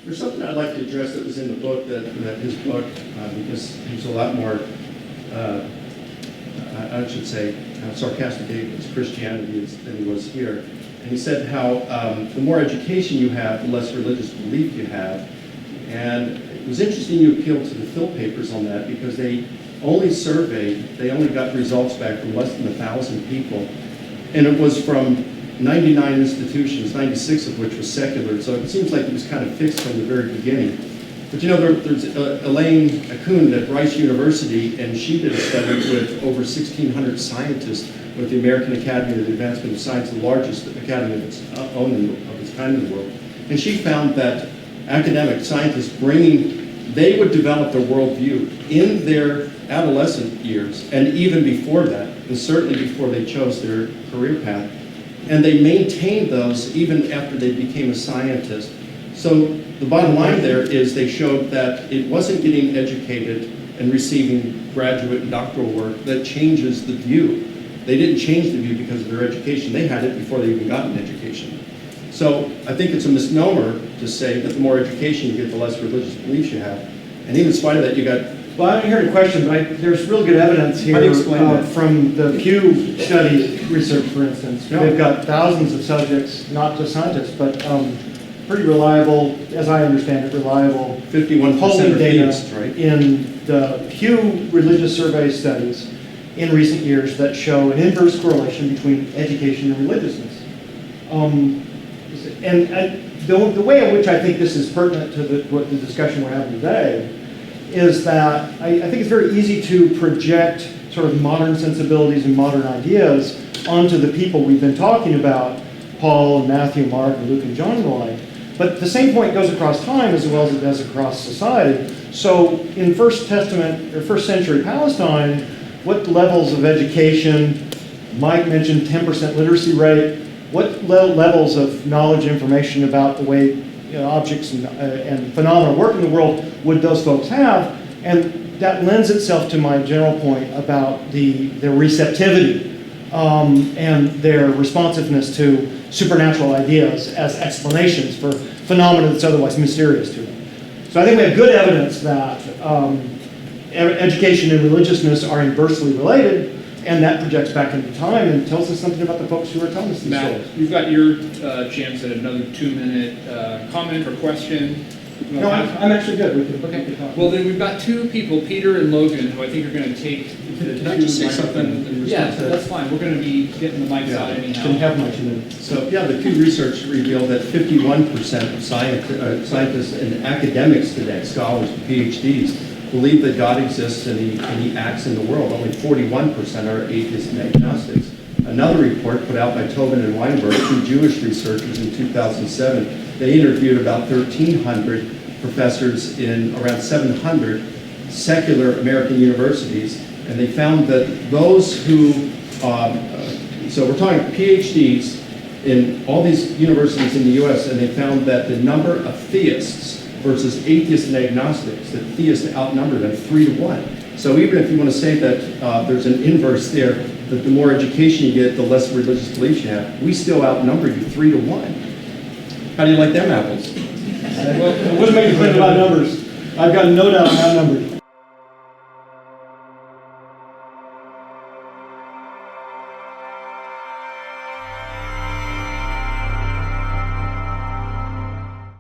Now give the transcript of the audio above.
There's something I'd like to address that was in the book, that his book, because he was a lot more, I should say, sarcastic against Christianity than he was here. And he said how the more education you have, the less religious belief you have. And it was interesting you appealed to the Phil papers on that, because they only got results back from less than 1,000 people. And it was from 99 institutions, 96 of which was secular. So it seems like it was kind of fixed from the very beginning. But you know, there's Elaine Kuhn at Rice University, and she did a study with over 1,600 scientists with the American Academy of the Advancement of Science, the largest academy of its kind in the world. And she found that academic scientists they would develop their worldview in their adolescent years, and even before that, and certainly before they chose their career path. And they maintained those even after they became a scientist. So the bottom line there is they showed that it wasn't getting educated and receiving graduate and doctoral work that changes the view. They didn't change the view because of their education. They had it before they even got an education. So I think it's a misnomer to say that the more education you get, the less religious beliefs you have. And even in spite of that, you got... Well, I don't hear the question, but there's real good evidence here from the Pew study research, for instance. Yeah. They've got thousands of subjects, not just scientists, but pretty reliable, as I understand it, reliable 51% polling are data theists, right? in the Pew religious survey studies in recent years that show an inverse correlation between education and religiousness. The way in which I think this is pertinent to the discussion we're having today is that I think it's very easy to project sort of modern sensibilities and modern ideas onto the people we've been talking about, Paul and Matthew, Mark, and Luke and John and the like. But the same point goes across time as well as it does across society. So in first century Palestine, what levels of education, Mike mentioned 10% literacy rate, what levels of knowledge and information about the way objects and phenomena work in the world would those folks have? And that lends itself to my general point about their receptivity and their responsiveness to supernatural ideas as explanations for phenomena that's otherwise mysterious to them. So I think we have good evidence that education and religiousness are inversely related, and that projects back into time and tells us something about the folks who are telling us these Matt, stories. you've got your chance at another 2-minute comment or question. No, I'm actually good. We can talk. Well, then we've got two people, Peter and Logan, who I think are going to take the Can I just say something in response Yeah, to that? that's fine. We're going to be getting the mics out anyhow. Didn't have much in it. So yeah, the Pew Research revealed that 51% of scientists and academics today, scholars, PhDs, believe that God exists and he acts in the world. Only 41% are atheists and agnostics. Another report put out by Tobin and Weinberg, two Jewish researchers in 2007, they interviewed about 1,300 professors in around 700 secular American universities, and they found that those who, so we're talking PhDs in all these universities in the US, and they found that the number of theists versus atheists and agnostics, that theists outnumber them 3-to-1. So even if you want to say that there's an inverse there, that the more education you get, the less religious beliefs you have, we still outnumber you 3-to-1. How do you like them apples? Well, I wasn't making a claim about numbers. I've got no doubt I'm outnumbered.